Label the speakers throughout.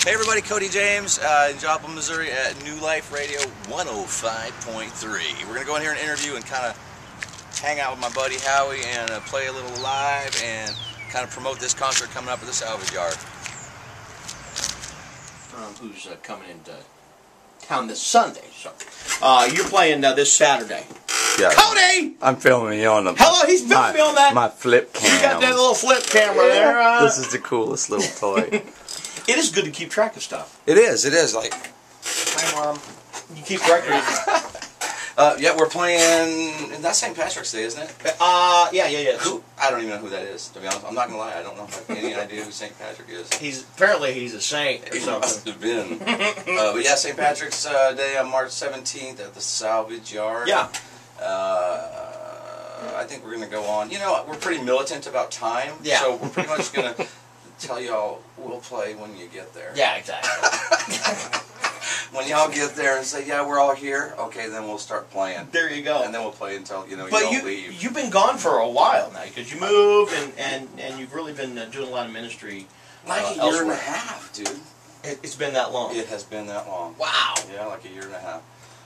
Speaker 1: Hey everybody, Cody James in Joplin, Missouri at New Life Radio 105.3. We're going to go in here and interview and kind of hang out with my buddy Howie and play a little live and kind of promote this concert coming up at the Salvage Yard.
Speaker 2: Who's coming into town this Sunday. So, you're playing this Saturday.
Speaker 1: Yeah.
Speaker 2: Cody!
Speaker 1: I'm filming you on the...
Speaker 2: Hello, he's filming on that.
Speaker 1: My flip cam.
Speaker 2: You got that little flip camera there.
Speaker 1: This is the coolest little toy.
Speaker 2: It is good to keep track of stuff.
Speaker 1: It is. Like...
Speaker 2: Hi, Mom. You keep records.
Speaker 1: Yeah, we're playing... That's St. Patrick's Day, isn't it?
Speaker 2: Yeah.
Speaker 1: Who? I don't even know who that is, to be honest. I'm not going to lie. I don't know if I have any idea who St. Patrick is.
Speaker 2: Apparently he's a saint or
Speaker 1: He
Speaker 2: something.
Speaker 1: must have been. But yeah, St. Patrick's Day on March 17th at the Salvage Yard.
Speaker 2: Yeah.
Speaker 1: I think we're going to go on. You know, we're pretty militant about time.
Speaker 2: Yeah.
Speaker 1: So we're pretty much going to tell y'all we'll play when you get there.
Speaker 2: Yeah, exactly.
Speaker 1: When y'all get there and say, yeah, we're all here, okay, then we'll start playing.
Speaker 2: There you go.
Speaker 1: And then we'll play until, you don't leave.
Speaker 2: You've been gone for a while now because you moved and you've really been doing a lot of ministry.
Speaker 1: Like a year and a half, dude.
Speaker 2: It's been that long.
Speaker 1: It has been that long.
Speaker 2: Wow.
Speaker 1: Yeah, like a year and a half.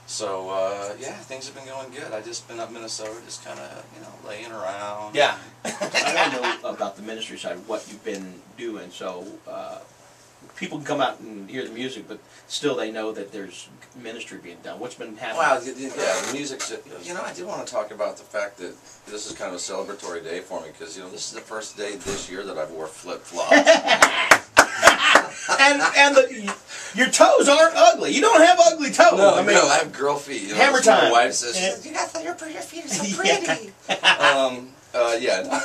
Speaker 1: So, yeah, things have been going good. I just been up in Minnesota, just kind of, laying around.
Speaker 2: Yeah. I want to know about the ministry side, what you've been doing, so people can come out and hear the music, but still they know that there's ministry being done. What's been happening?
Speaker 1: Wow, yeah, the music's, I did want to talk about the fact that this is kind of a celebratory day for me, because, this is the first day this year that I've wore flip-flops.
Speaker 2: and your toes aren't ugly. You don't have ugly toes.
Speaker 1: No, I have girl feet.
Speaker 2: Hammer time.
Speaker 1: My wife says, your feet are so pretty. Yeah.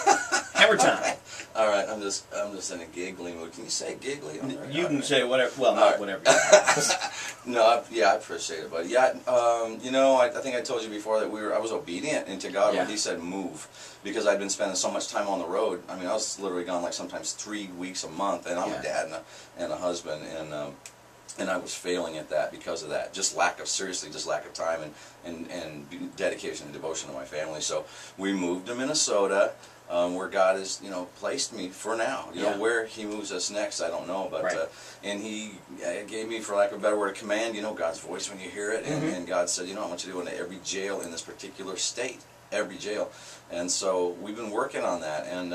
Speaker 2: Hammer time.
Speaker 1: All right, I'm just in a giggly mood. Can you say giggly?
Speaker 2: You can say whatever. Well, not right. Whatever.
Speaker 1: No, I appreciate it, buddy. Yeah, I think I told you before that I was obedient into God when He said move, because I'd been spending so much time on the road. I mean, I was literally gone like sometimes 3 weeks a month, and I'm a dad and a husband, and I was failing at that because of that. Just lack of time and dedication and devotion to my family. So we moved to Minnesota. Where God has, placed me for now. Where He moves us next, I don't know. But and He gave me, for lack of a better word, a command. God's voice when you hear it. And God said, I want you to go into every jail in this particular state, every jail. And so we've been working on that, and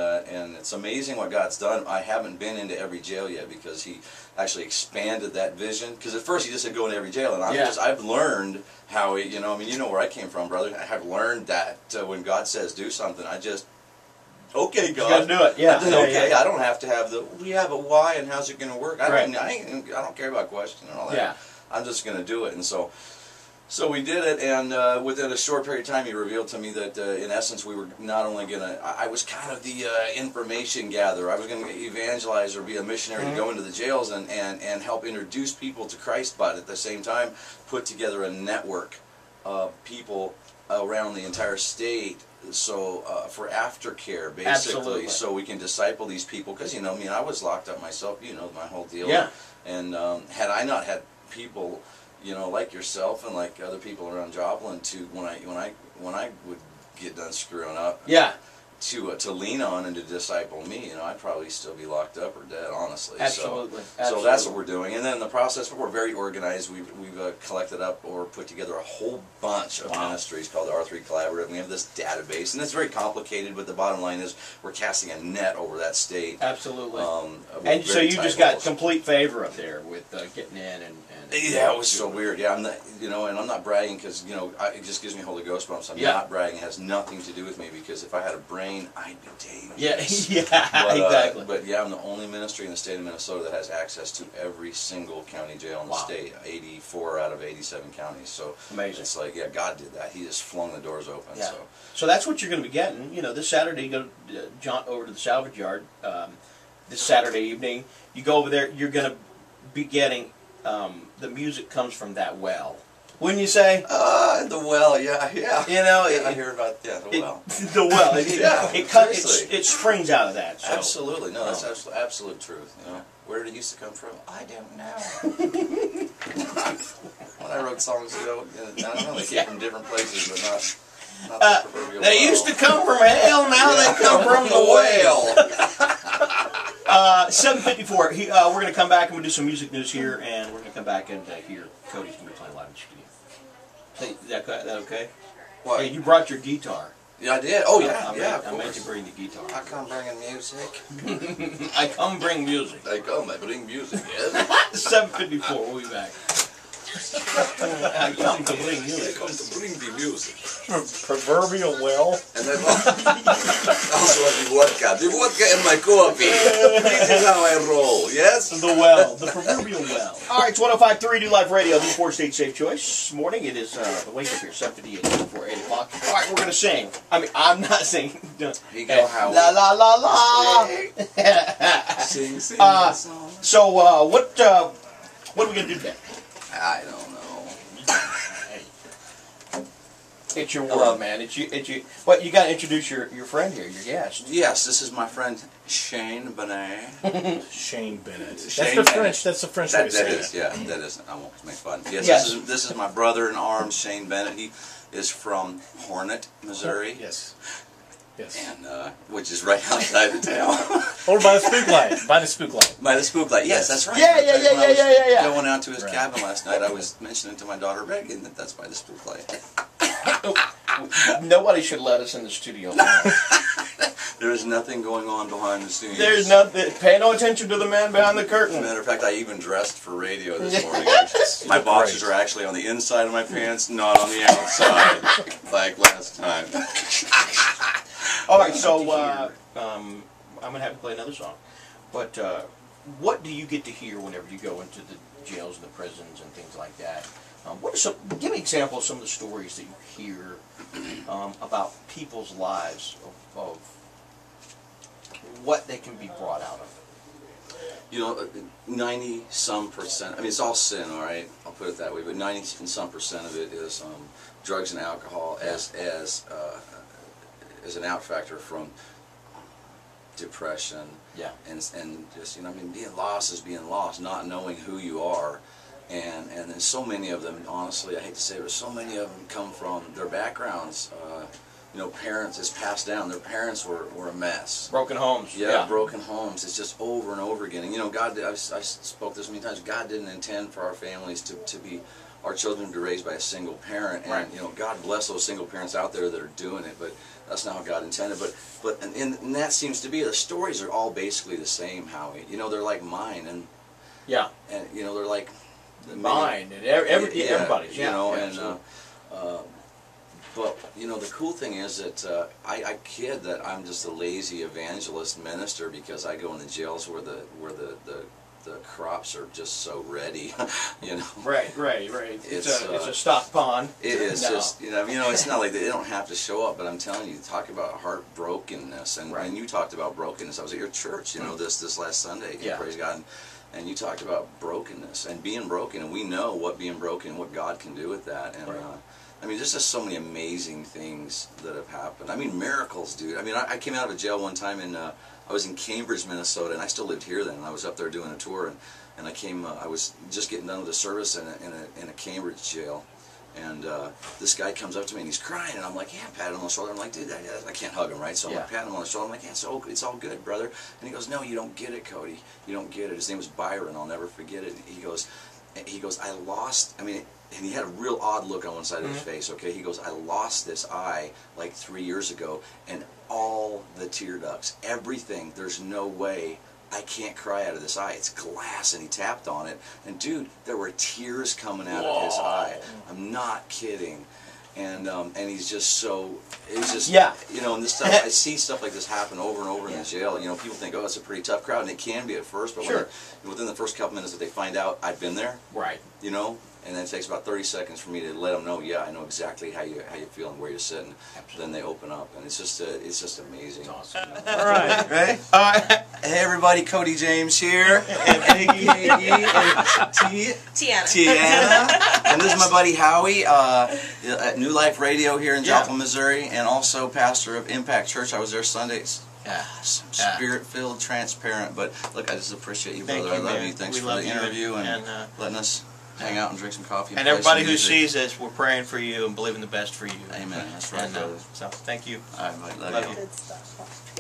Speaker 1: it's amazing what God's done. I haven't been into every jail yet because He actually expanded that vision. Because at first He just said go into every jail, and I've learned how He, where I came from, brother. I have learned that when God says do something, I just okay, God.
Speaker 2: You gotta do it. Yeah.
Speaker 1: Okay. I don't have to have but why and how's it going to work? I don't care about questions and all that.
Speaker 2: Yeah.
Speaker 1: I'm just going to do it. And so we did it, and within a short period of time, He revealed to me that in essence we were not only going to, I was kind of the information gatherer. I was going to evangelize or be a missionary to go into the jails and help introduce people to Christ, but at the same time put together a network of people around the entire state. So for aftercare, basically,
Speaker 2: Absolutely.
Speaker 1: So we can disciple these people. Because I was locked up myself. My whole deal.
Speaker 2: Yeah.
Speaker 1: And had I not had people, like yourself and like other people around Joplin, to when I would get done screwing up,
Speaker 2: yeah,
Speaker 1: to lean on and to disciple me, I'd probably still be locked up or dead, honestly.
Speaker 2: Absolutely.
Speaker 1: So that's what we're doing. And then in the process, we're very organized. We've collected up or put together a whole bunch of ministries called the R3 Collaborative. We have this database, and it's very complicated, but the bottom line is we're casting a net over that state.
Speaker 2: Absolutely. And so you just got complete favor up there with getting in and
Speaker 1: yeah, it was so weird. Yeah, I'm not, and I'm not bragging because it just gives me Holy Ghost bumps. I'm not bragging. It has nothing to do with me, because if I had a brain, I'd be dangerous.
Speaker 2: Yeah,
Speaker 1: but,
Speaker 2: exactly.
Speaker 1: But yeah, I'm the only ministry in the state of Minnesota that has access to every single county jail in the state. 84 out of 87 counties. So
Speaker 2: amazing.
Speaker 1: It's like, yeah, God did that. He just flung the doors open.
Speaker 2: Yeah. So that's what you're going to be getting. This Saturday, you go jaunt over to the Salvage Yard. This Saturday evening, you go over there. You're going to be getting. The music comes from that well. Wouldn't you say?
Speaker 1: The well, yeah. I hear about the well.
Speaker 2: The well, it springs out of that. So.
Speaker 1: Absolutely, no, that's absolute truth. Where did it used to come from? I don't know. When I wrote songs ago, I don't know, they came from different places, but not the proverbial
Speaker 2: They used to come from hell, now they come from the whale. 7:54. We're going to come back and we'll do some music news here, and we're going to come back and hear Cody's going to be playing live in the studio. Hey, is that okay?
Speaker 1: What?
Speaker 2: Hey, you brought your guitar.
Speaker 1: Yeah, I did. Oh, yeah, of
Speaker 2: I made
Speaker 1: course.
Speaker 2: you bring the guitar.
Speaker 1: I come bringing music.
Speaker 2: I come bring music.
Speaker 1: I bring music, yes.
Speaker 2: 7:54. We'll be back. I come to bring music.
Speaker 1: I come to bring the music.
Speaker 3: Proverbial well.
Speaker 1: And then also the vodka. The vodka in my coffee. This is how I roll, yes?
Speaker 2: The well. The proverbial well. All right, it's 105.3 New Life Radio, the 4-state safe choice. This morning it is the wake up here, 7:58 before 8 o'clock. All right, we're going to sing. I mean, I'm not singing.
Speaker 1: Here you go, Howard.
Speaker 2: La la la la.
Speaker 1: Sing the song.
Speaker 2: So, what are we going to do today?
Speaker 1: I don't know.
Speaker 2: It's your world, man. It's you. But you got to introduce your friend here, your guest.
Speaker 1: Yes, this is my friend Shane Benet.
Speaker 3: Shane Bennett.
Speaker 1: Shane
Speaker 3: That's the
Speaker 1: Bennett.
Speaker 3: French. That's the French way to say it.
Speaker 1: Yeah, that is. I won't make fun. Yes,
Speaker 2: Yes.
Speaker 1: This is my brother in arms, Shane Bennett. He is from Hornet, Missouri.
Speaker 3: Yes. Yes.
Speaker 1: And which is right outside the town.
Speaker 3: Over by the spook light. By the spook light.
Speaker 1: By the spook light. Yes, that's right.
Speaker 2: Yeah.
Speaker 1: When I was
Speaker 2: Yeah.
Speaker 1: Going out to his
Speaker 3: Right.
Speaker 1: cabin last night, I was mentioning to my daughter Reagan that that's by the spook light.
Speaker 2: Nobody should let us in the studio now.
Speaker 1: There is nothing going on behind the scenes.
Speaker 2: There's nothing. Pay no attention to the man behind the
Speaker 1: As a
Speaker 2: curtain.
Speaker 1: matter of fact, I even dressed for radio this morning. My
Speaker 3: look
Speaker 1: boxers
Speaker 3: great.
Speaker 1: are actually on the inside of my pants, not on the outside, like last time.
Speaker 2: All right, so I'm gonna have to play another song. But what do you get to hear whenever you go into the jails and the prisons and things like that? Give me an example of some of the stories that you hear about people's lives of what they can be brought out of.
Speaker 1: You know, 90-some%. I mean, it's all sin, all right. I'll put it that way. But 90-some% of it is drugs and alcohol as an out factor from depression.
Speaker 2: Yeah.
Speaker 1: And just, you know, I mean, being lost is being lost, not knowing who you are. And then so many of them, honestly, I hate to say it, but so many of them come from their backgrounds. You know, parents, it's passed down. Their parents were a mess.
Speaker 2: Broken homes.
Speaker 1: Yeah, broken homes. It's just over and over again. And, you know, God, I spoke this many times, God didn't intend for our families to be, our children to be raised by a single parent. And, you know, God bless those single parents out there that are doing it, but that's not how God intended. And that seems to be, the stories are all basically the same, Howie. You know, they're like mine, and you know, they're like
Speaker 2: mine, and everybody's,
Speaker 1: you know,
Speaker 2: and
Speaker 1: but you know, the cool thing is that I kid that I'm just a lazy evangelist minister because I go in the jails where the crops are just so ready, you know. Right.
Speaker 2: It's a stock pond.
Speaker 1: It is just, you know, it's not like they don't have to show up, but I'm telling you, talk about heartbrokenness, and when you talked about brokenness, I was at your church, you know, this last Sunday, praise God, and you talked about brokenness and being broken, and we know what being broken, what God can do with that, and I mean, there's just so many amazing things that have happened. I mean, miracles, dude. I mean, I came out of jail one time in, I was in Cambridge, Minnesota, and I still lived here then, and I was up there doing a tour, and I came, I was just getting done with a service in a Cambridge jail, and this guy comes up to me, and he's crying, and I'm like, yeah, pat him on the shoulder. I'm like, dude, I can't hug him, right? So I'm like, patting him on the shoulder. I'm like, yeah, it's all good, brother. And he goes, no, you don't get it, Cody. You don't get it. His name was Byron. I'll never forget it. He goes, I lost, I mean, and he had a real odd look on one side of his face, okay? He goes, I lost this eye like 3 years ago, and all the tear ducts, everything, there's no way I can't cry out of this eye. It's glass, and he tapped on it, and dude, there were tears coming out of his eye. I'm not kidding. And he's just so, it's just, you know, and this stuff, I see stuff like this happen over and over in the jail. You know, people think, oh, it's a pretty tough crowd, and it can be at first, but within the first couple minutes that they find out I've been there, you know, and then it takes about 30 seconds for me to let them know, yeah, I know exactly how you feel and where you're sitting. Then they open up, and it's just amazing. It's awesome.
Speaker 2: All right.
Speaker 1: Hey everybody, Cody James here, and Iggy and Tiana, and this is my buddy Howie at New Life Radio here in Joplin, Missouri, and also pastor of Impact Church. I was there Sundays. Spirit-filled, transparent, but look, I just appreciate you, brother. I love you. Thanks for the interview and letting us hang out and drink some coffee.
Speaker 2: And everybody who sees this, we're praying for you and believing the best for you.
Speaker 1: Amen. That's right,
Speaker 2: and,
Speaker 1: brother.
Speaker 2: so, thank you.
Speaker 1: All right, buddy. Love you.
Speaker 4: Good stuff.